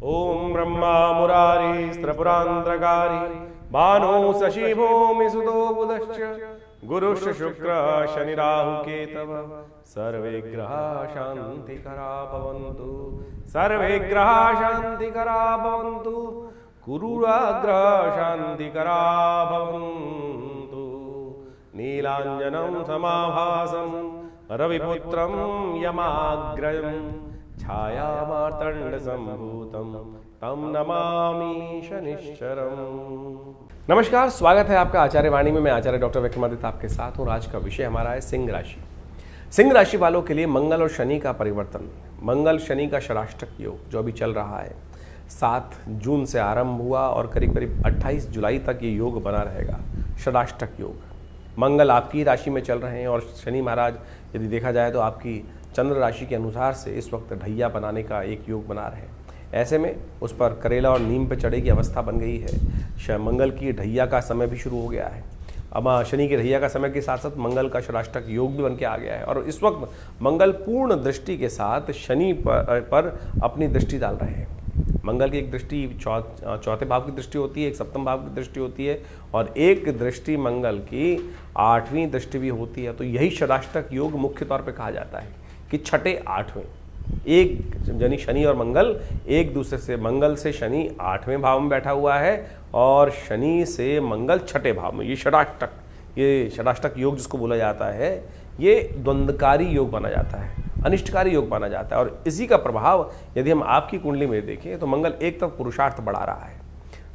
ओम ब्रह्मा मुरारी स्त्रिपुरांतकारी भानु शशि भूमि सुतो बुधश्च गुरुश्च शुक्र शनि राहु केतव सर्वे ग्रहा शांतिकरा भवन्तु सर्वे ग्रहा शांतिकरा भवन्तु गुरुराग्रह शांतिकरा भवन्तु नीलांजनं समाभासं रविपुत्रं यमाग्रयं छायामार्तंड संभूतम तम नमामि शनिश्चरम। नमस्कार, स्वागत है आपका आचार्य वाणी में। मैं आचार्य डॉक्टर विक्रमादित्य आपके साथ हूँ। आज का विषय हमारा है सिंह राशि। सिंह राशि वालों के लिए मंगल और शनि का परिवर्तन, मंगल शनि का षडाष्टक योग जो अभी चल रहा है, 7 जून से आरंभ हुआ और करीब करीब 28 जुलाई तक ये योग बना रहेगा। षडाष्टक योग, मंगल आपकी राशि में चल रहे हैं और शनि महाराज यदि देखा जाए तो आपकी चंद्र राशि के अनुसार से इस वक्त ढैया बनाने का एक योग बना रहे हैं। ऐसे में उस पर करेला और नीम पे चढ़े की अवस्था बन गई है। मंगल की ढैया का समय भी शुरू हो गया है। अब शनि की ढैया का समय के साथ साथ मंगल का षडाष्टक योग भी बन के आ गया है और इस वक्त मंगल पूर्ण दृष्टि के साथ शनि पर अपनी दृष्टि डाल रहे हैं। मंगल की एक दृष्टि चौथे भाव की दृष्टि होती है, एक सप्तम भाव की दृष्टि होती है और एक दृष्टि मंगल की 8वीं दृष्टि भी होती है। तो यही षडाष्टक योग मुख्य तौर पे कहा जाता है कि छठे 8वें, एक यानी शनि और मंगल एक दूसरे से, मंगल से शनि 8वें भाव में बैठा हुआ है और शनि से मंगल छठे भाव में। ये षडाष्टक योग जिसको बोला जाता है, ये द्वंद्वकारी योग माना जाता है, अनिष्टकारी योग माना जाता है। और इसी का प्रभाव यदि हम आपकी कुंडली में देखें तो मंगल एक तरफ पुरुषार्थ बढ़ा रहा है,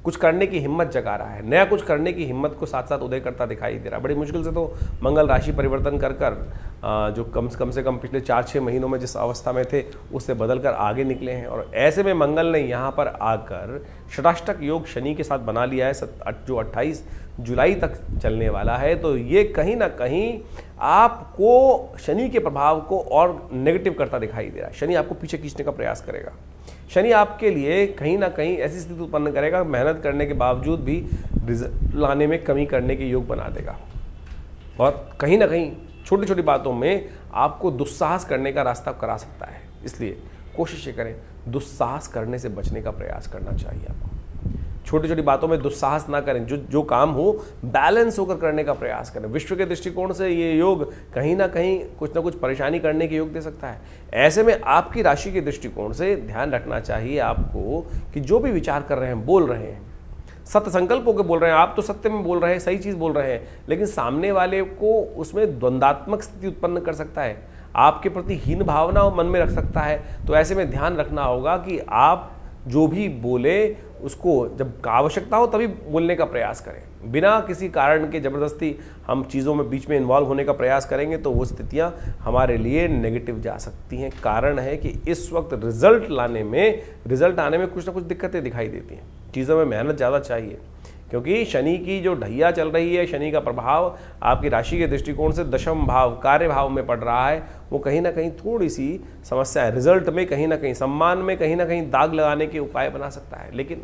कुछ करने की हिम्मत जगा रहा है, नया कुछ करने की हिम्मत को साथ साथ उदय करता दिखाई दे रहा है। बड़ी मुश्किल से तो मंगल राशि परिवर्तन कर जो कम से कम पिछले 4-6 महीनों में जिस अवस्था में थे उससे बदलकर आगे निकले हैं। और ऐसे में मंगल ने यहाँ पर आकर षडाष्टक योग शनि के साथ बना लिया है जो 28 जुलाई तक चलने वाला है। तो ये कहीं ना कहीं आपको शनि के प्रभाव को और नेगेटिव करता दिखाई दे रहा है। शनि आपको पीछे खींचने का प्रयास करेगा। शनि आपके लिए कहीं ना कहीं ऐसी स्थिति उत्पन्न करेगा, मेहनत करने के बावजूद भी रिजल्ट लाने में कमी करने के योग बना देगा और कहीं ना कहीं छोटी छोटी बातों में आपको दुस्साहस करने का रास्ता करा सकता है। इसलिए कोशिश करें, दुस्साहस करने से बचने का प्रयास करना चाहिए आपको। छोटी छोटी बातों में दुस्साहस ना करें, जो काम हो बैलेंस होकर करने का प्रयास करें। विश्व के दृष्टिकोण से ये योग कहीं ना कहीं कुछ ना कुछ परेशानी करने के योग दे सकता है। ऐसे में आपकी राशि के दृष्टिकोण से ध्यान रखना चाहिए आपको कि जो भी विचार कर रहे हैं, बोल रहे हैं, सत्य संकल्प होकर बोल रहे हैं, आप तो सत्य में बोल रहे हैं, सही चीज़ बोल रहे हैं, लेकिन सामने वाले को उसमें द्वंद्वात्मक स्थिति उत्पन्न कर सकता है, आपके प्रति हीन भावना मन में रख सकता है। तो ऐसे में ध्यान रखना होगा कि आप जो भी बोले उसको जब आवश्यकता हो तभी बोलने का प्रयास करें। बिना किसी कारण के जबरदस्ती हम चीज़ों में बीच में इन्वॉल्व होने का प्रयास करेंगे तो वो स्थितियां हमारे लिए नेगेटिव जा सकती हैं। कारण है कि इस वक्त रिजल्ट आने में कुछ ना कुछ दिक्कतें दिखाई देती हैं। चीज़ों में मेहनत ज़्यादा चाहिए क्योंकि शनि की जो ढैया चल रही है, शनि का प्रभाव आपकी राशि के दृष्टिकोण से दशम भाव, कार्य भाव में पड़ रहा है। वो कहीं ना कहीं थोड़ी सी समस्या है, रिजल्ट में कहीं ना कहीं, सम्मान में कहीं ना कहीं दाग लगाने के उपाय बना सकता है। लेकिन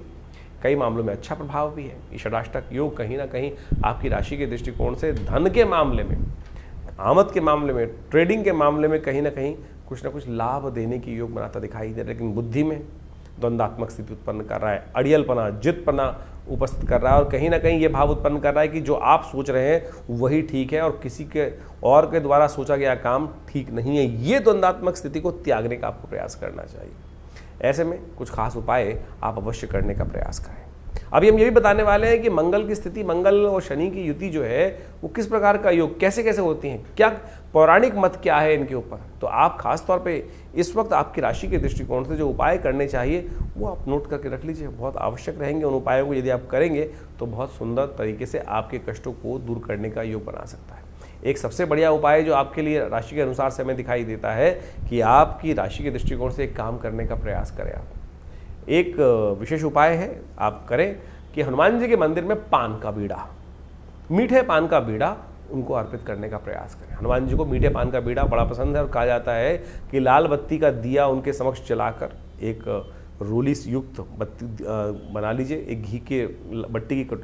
कई मामलों में अच्छा प्रभाव भी है। ये षडाष्टक योग कहीं ना कहीं आपकी राशि के दृष्टिकोण से धन के मामले में, आमद के मामले में, ट्रेडिंग के मामले में कहीं ना कहीं कुछ ना कुछ लाभ देने की योग बनाता दिखाई दे रहा है। लेकिन बुद्धि में द्वंद्वात्मक स्थिति उत्पन्न कर रहा है, अड़ियलपना, जिदपना उपस्थित कर रहा है और कहीं ना कहीं ये भाव उत्पन्न कर रहा है कि जो आप सोच रहे हैं वही ठीक है और किसी के और के द्वारा सोचा गया काम ठीक नहीं है। ये द्वंद्वात्मक स्थिति को त्यागने का आपको प्रयास करना चाहिए। ऐसे में कुछ खास उपाय आप अवश्य करने का प्रयास करें। अभी हम ये भी बताने वाले हैं कि मंगल की स्थिति, मंगल और शनि की युति जो है वो किस प्रकार का योग, कैसे कैसे होती हैं, क्या पौराणिक मत क्या है इनके ऊपर। तो आप खास तौर पे इस वक्त आपकी राशि के दृष्टिकोण से जो उपाय करने चाहिए वो आप नोट करके रख लीजिए, बहुत आवश्यक रहेंगे। उन उपायों को यदि आप करेंगे तो बहुत सुंदर तरीके से आपके कष्टों को दूर करने का योग बना सकता है। एक सबसे बढ़िया उपाय जो आपके लिए राशि के अनुसार से हमें दिखाई देता है कि आपकी राशि के दृष्टिकोण से एक काम करने का प्रयास करें। आप एक विशेष उपाय है, आप करें कि हनुमान जी के मंदिर में पान का बीड़ा, मीठे पान का बीड़ा उनको अर्पित करने का प्रयास करें। हनुमान जी को मीठे पान का बीड़ा बड़ा पसंद है और कहा जाता है कि लाल बत्ती का दिया उनके समक्ष जलाकर एक रोली युक्त बत्ती बना लीजिए। एक घी के बट्टी की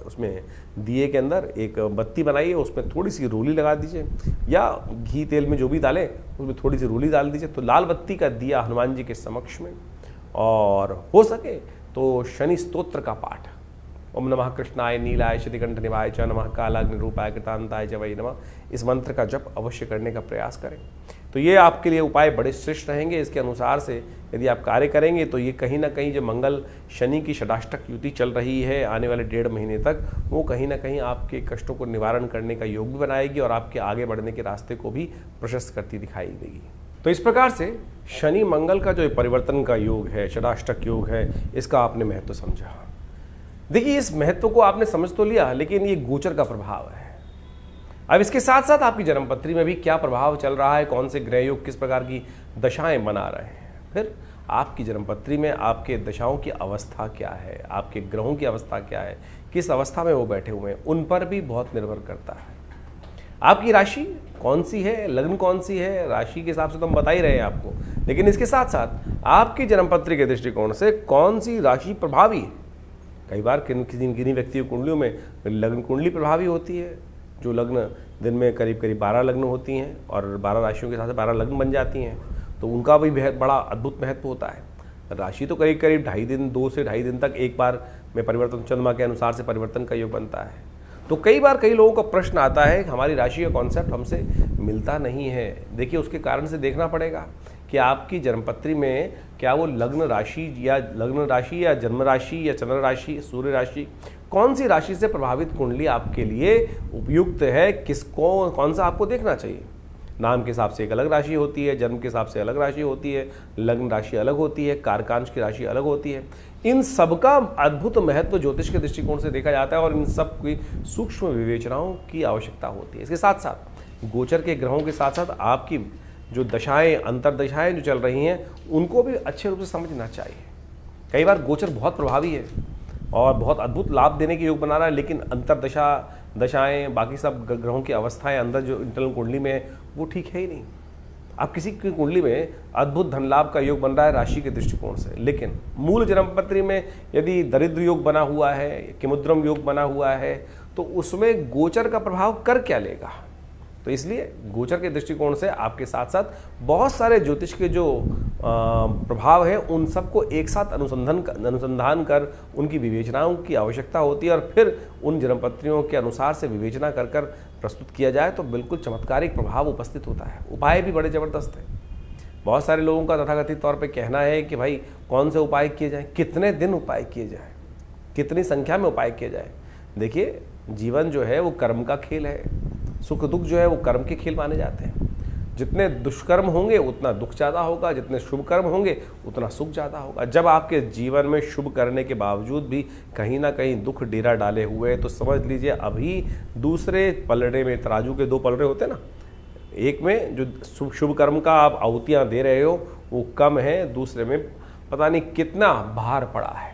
उसमें दिए के अंदर एक बत्ती बनाइए, उसमें थोड़ी सी रोली लगा दीजिए या घी तेल में जो भी डालें उसमें थोड़ी सी रोली डाल दीजिए। तो लाल बत्ती का दिया हनुमान जी के समक्ष में और हो सके तो शनि स्तोत्र का पाठ, ओम नमः कृष्णाय नीलाय श्रीकंठ निवाय च नमः कालाग्नि रूपाय कृतांताय च वै नमः, इस मंत्र का जप अवश्य करने का प्रयास करें। तो ये आपके लिए उपाय बड़े श्रेष्ठ रहेंगे। इसके अनुसार से यदि आप कार्य करेंगे तो ये कहीं ना कहीं जो मंगल शनि की षडाष्टक युति चल रही है आने वाले 1.5 महीने तक, वो कहीं ना कहीं आपके कष्टों को निवारण करने का योग भी बनाएगी और आपके आगे बढ़ने के रास्ते को भी प्रशस्त करती दिखाई देगी। तो इस प्रकार से शनि मंगल का जो परिवर्तन का योग है, षडाष्टक योग है, इसका आपने महत्व समझा। देखिए, इस महत्व को आपने समझ तो लिया, लेकिन ये गोचर का प्रभाव है। अब इसके साथ साथ आपकी जन्मपत्री में भी क्या प्रभाव चल रहा है, कौन से ग्रह योग किस प्रकार की दशाएं बना रहे हैं, फिर आपकी जन्मपत्री में आपके दशाओं की अवस्था क्या है, आपके ग्रहों की अवस्था क्या है, किस अवस्था में वो बैठे हुए हैं, उन पर भी बहुत निर्भर करता है। आपकी राशि कौन सी है, लग्न कौन सी है, राशि के हिसाब से तो हम बता ही रहे हैं आपको, लेकिन इसके साथ साथ आपकी जन्मपत्री के दृष्टिकोण से कौन सी राशि प्रभावी है। कई बार किन्हीं व्यक्तियों कुंडलियों में लग्न कुंडली प्रभावी होती है, जो लग्न दिन में करीब 12 लग्न होती हैं और 12 राशियों के साथ 12 लग्न बन जाती हैं, तो उनका भी बड़ा अद्भुत महत्व होता है। राशि तो करीब 2.5 दिन, 2 से 2.5 दिन तक एक बार में परिवर्तन, चंद्रमा के अनुसार से परिवर्तन का योग बनता है। तो कई बार कई लोगों का प्रश्न आता है हमारी राशि का कॉन्सेप्ट हमसे मिलता नहीं है। देखिए, उसके कारण से देखना पड़ेगा कि आपकी जन्मपत्री में क्या वो लग्न राशि या जन्म राशि या चंद्र राशि, सूर्य राशि, कौन सी राशि से प्रभावित कुंडली आपके लिए उपयुक्त है, किसको कौन सा आपको देखना चाहिए। नाम के हिसाब से एक अलग राशि होती है, जन्म के हिसाब से अलग राशि होती है, लग्न राशि अलग होती है, कारकांश की राशि अलग होती है। इन सब का अद्भुत महत्व ज्योतिष के दृष्टिकोण से देखा जाता है और इन सब की सूक्ष्म विवेचनाओं की आवश्यकता होती है। इसके साथ साथ गोचर के ग्रहों के साथ साथ आपकी जो दशाएं, अंतरदशाएं जो चल रही हैं, उनको भी अच्छे रूप से समझना चाहिए। कई बार गोचर बहुत प्रभावी है और बहुत अद्भुत लाभ देने के योग बना रहा है, लेकिन अंतरदशा, दशाएं, बाकी सब ग्रहों की अवस्थाएं अंदर जो इंटरनल कुंडली में है वो ठीक है ही नहीं। अब किसी की कुंडली में अद्भुत धन लाभ का योग बन रहा है राशि के दृष्टिकोण से, लेकिन मूल जन्मपत्री में यदि दरिद्र योग बना हुआ है, किमुद्रम योग बना हुआ है, तो उसमें गोचर का प्रभाव कर क्या लेगा। तो इसलिए गोचर के दृष्टिकोण से आपके साथ साथ बहुत सारे ज्योतिष के जो प्रभाव हैं उन सबको एक साथ अनुसंधान कर उनकी विवेचनाओं की आवश्यकता होती है और फिर उन जन्मपत्रियों के अनुसार से विवेचना कर कर प्रस्तुत किया जाए तो बिल्कुल चमत्कारिक प्रभाव उपस्थित होता है। उपाय भी बड़े ज़बरदस्त हैं। बहुत सारे लोगों का तथाकथित तौर पर कहना है कि भाई कौन से उपाय किए जाएँ, कितने दिन उपाय किए जाए, कितनी संख्या में उपाय किए जाए। देखिए, जीवन जो है वो कर्म का खेल है, सुख दुख जो है वो कर्म के खेल माने जाते हैं। जितने दुष्कर्म होंगे उतना दुख ज़्यादा होगा, जितने शुभ कर्म होंगे उतना सुख ज़्यादा होगा। जब आपके जीवन में शुभ करने के बावजूद भी कहीं ना कहीं दुख डेरा डाले हुए हैं तो समझ लीजिए अभी दूसरे पलड़े में, तराजू के 2 पलड़े होते हैं ना, एक में जो शुभ कर्म का आप आहुतियाँ दे रहे हो वो कम है, दूसरे में पता नहीं कितना भार पड़ा है।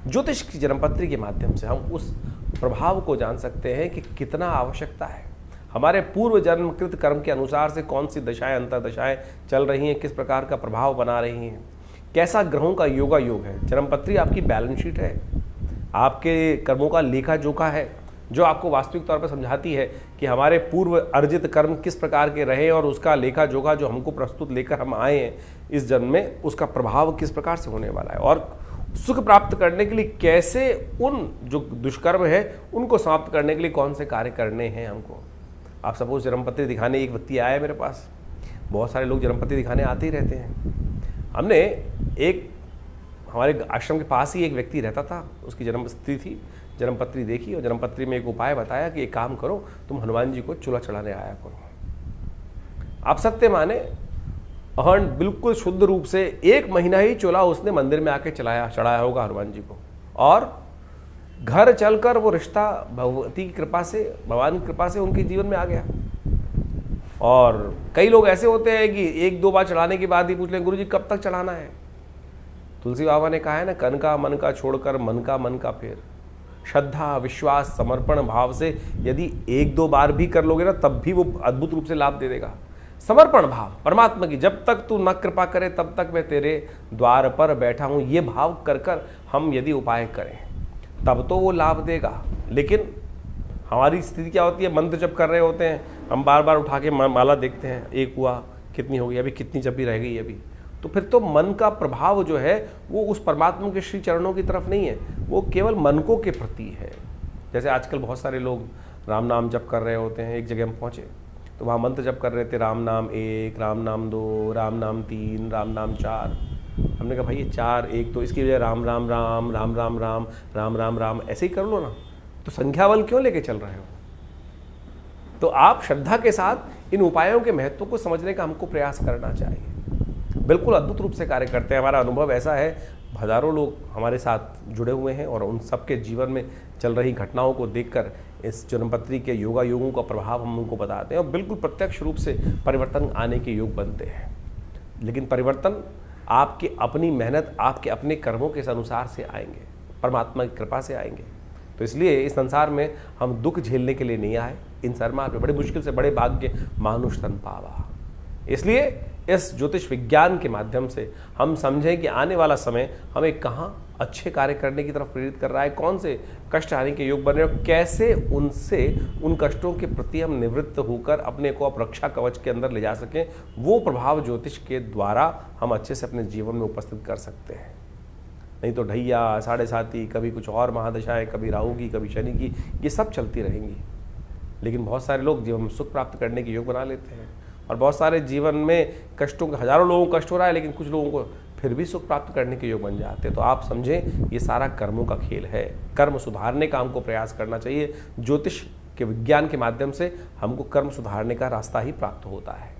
ज्योतिष की जन्मपत्री के माध्यम से हम उस प्रभाव को जान सकते हैं कि कितना आवश्यकता है। हमारे पूर्व जन्मकृत कर्म के अनुसार से कौन सी दशाएं, अंतरदशाएं चल रही हैं, किस प्रकार का प्रभाव बना रही हैं, कैसा ग्रहों का योगा योग है। जन्मपत्री आपकी बैलेंस शीट है, आपके कर्मों का लेखा जोखा है, जो आपको वास्तविक तौर पर समझाती है कि हमारे पूर्व अर्जित कर्म किस प्रकार के रहे और उसका लेखा जोखा जो हमको प्रस्तुत लेकर हम आए हैं इस जन्म में, उसका प्रभाव किस प्रकार से होने वाला है और सुख प्राप्त करने के लिए कैसे उन जो दुष्कर्म है उनको समाप्त करने के लिए कौन से कार्य करने हैं हमको। आप सपोज जन्मपत्री दिखाने एक व्यक्ति आया मेरे पास, बहुत सारे लोग जन्मपत्री दिखाने आते ही रहते हैं। हमने एक हमारे आश्रम के पास ही एक व्यक्ति रहता था, उसकी जन्मपत्री थी, जन्मपत्री देखी और जन्मपत्री में एक उपाय बताया कि एक काम करो, तुम हनुमान जी को चूल्हा चढ़ाने आया करो। आप सत्य माने बिल्कुल शुद्ध रूप से 1 महीना ही चूल्हा उसने मंदिर में आके चढ़ाया होगा हनुमान जी को, और घर चलकर वो रिश्ता भगवती की कृपा से, भगवान की कृपा से उनके जीवन में आ गया। और कई लोग ऐसे होते हैं कि 1-2 बार चढ़ाने के बाद ही पूछ लें गुरुजी कब तक चढ़ाना है। तुलसी बाबा ने कहा है ना, कन का मन का छोड़कर मन का फेर। श्रद्धा, विश्वास, समर्पण भाव से यदि 1-2 बार भी कर लोगे ना, तब भी वो अद्भुत रूप से लाभ दे देगा। समर्पण भाव परमात्मा की, जब तक तू न कृपा करे तब तक मैं तेरे द्वार पर बैठा हूँ, ये भाव कर कर हम यदि उपाय करें तब तो वो लाभ देगा। लेकिन हमारी स्थिति क्या होती है, मंत्र जप कर रहे होते हैं, हम बार बार उठा के माला देखते हैं, एक हुआ, कितनी होगी, अभी कितनी जपी रह गई अभी, तो फिर तो मन का प्रभाव जो है वो उस परमात्मा के श्री चरणों की तरफ नहीं है, वो केवल मनकों के प्रति है। जैसे आजकल बहुत सारे लोग राम नाम जप कर रहे होते हैं, एक जगह हम पहुँचे तो वहाँ मंत्र जप कर रहे थे, राम नाम 1, राम नाम 2, राम नाम 3, राम नाम 4। हमने कहा भाई ये 4 1 तो इसकी वजह राम राम राम राम राम राम राम राम राम ऐसे ही कर लो ना, तो संख्या बल क्यों लेके चल रहे हो? तो आप श्रद्धा के साथ इन उपायों के महत्व को समझने का हमको प्रयास करना चाहिए। बिल्कुल अद्भुत रूप से कार्य करते हैं। हमारा अनुभव ऐसा है, हजारों लोग हमारे साथ जुड़े हुए हैं और उन सबके जीवन में चल रही घटनाओं को देखकर इस जन्मपत्री के योगा योगों का प्रभाव हम उनको बताते हैं और बिल्कुल प्रत्यक्ष रूप से परिवर्तन आने के योग बनते हैं। लेकिन परिवर्तन आपकी अपनी मेहनत, आपके अपने कर्मों के अनुसार से आएंगे, परमात्मा की कृपा से आएंगे। तो इसलिए इस संसार में हम दुख झेलने के लिए नहीं आए, इन सरमार पे बड़ी मुश्किल से बड़े भाग्य मानुष तन पावा। इसलिए इस ज्योतिष विज्ञान के माध्यम से हम समझें कि आने वाला समय हमें कहाँ अच्छे कार्य करने की तरफ प्रेरित कर रहा है, कौन से कष्ट आने के योग बन रहे हैं, कैसे उनसे उन कष्टों के प्रति हम निवृत्त होकर अपने को रक्षा कवच के अंदर ले जा सकें। वो प्रभाव ज्योतिष के द्वारा हम अच्छे से अपने जीवन में उपस्थित कर सकते हैं। नहीं तो ढैया, साढ़े साती, कभी कुछ और महादशाएं, कभी राहु की, कभी शनि की, ये सब चलती रहेंगी। लेकिन बहुत सारे लोग जीवन में सुख प्राप्त करने के योग बना लेते हैं और बहुत सारे जीवन में कष्टों, हजारों लोगों को कष्ट हो रहा है लेकिन कुछ लोगों को फिर भी सुख प्राप्त करने के योग बन जाते हैं। तो आप समझें ये सारा कर्मों का खेल है। कर्म सुधारने का हमको प्रयास करना चाहिए। ज्योतिष के विज्ञान के माध्यम से हमको कर्म सुधारने का रास्ता ही प्राप्त होता है।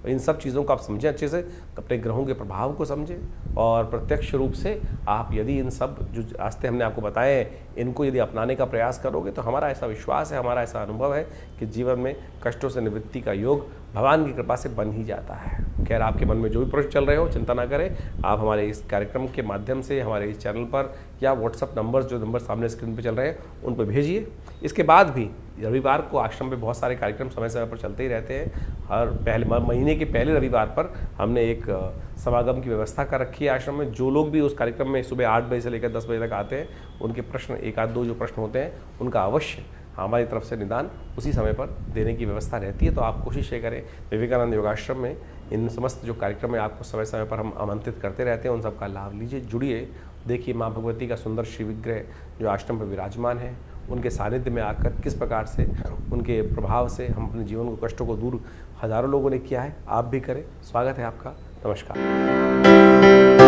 इन सब चीज़ों को आप समझें अच्छे से, अपने ग्रहों के प्रभाव को समझें और प्रत्यक्ष रूप से आप यदि इन सब जो रास्ते हमने आपको बताए हैं इनको यदि अपनाने का प्रयास करोगे तो हमारा ऐसा विश्वास है, हमारा ऐसा अनुभव है कि जीवन में कष्टों से निवृत्ति का योग भगवान की कृपा से बन ही जाता है। खैर, आपके मन में जो भी प्रश्न चल रहे हो चिंता ना करें, आप हमारे इस कार्यक्रम के माध्यम से हमारे इस चैनल पर या व्हाट्सअप नंबर, जो नंबर सामने स्क्रीन पर चल रहे हैं उन पर भेजिए। इसके बाद भी रविवार को आश्रम में बहुत सारे कार्यक्रम समय समय पर चलते ही रहते हैं। हर महीने के पहले रविवार पर हमने एक समागम की व्यवस्था कर रखी है आश्रम में। जो लोग भी उस कार्यक्रम में सुबह 8 बजे से लेकर 10 बजे तक आते हैं उनके प्रश्न, एक आध दो जो प्रश्न होते हैं उनका अवश्य हमारी तरफ से निदान उसी समय पर देने की व्यवस्था रहती है। तो आप कोशिश ये करें, विवेकानंद योगाश्रम में इन समस्त जो कार्यक्रम है आपको समय समय पर हम आमंत्रित करते रहते हैं, उन सब का लाभ लीजिए, जुड़िए। देखिए माँ भगवती का सुंदर श्री विग्रह जो आश्रम पर विराजमान है, उनके सानिध्य में आकर किस प्रकार से उनके प्रभाव से हम अपने जीवन को, कष्टों को दूर हजारों लोगों ने किया है, आप भी करें। स्वागत है आपका। नमस्कार।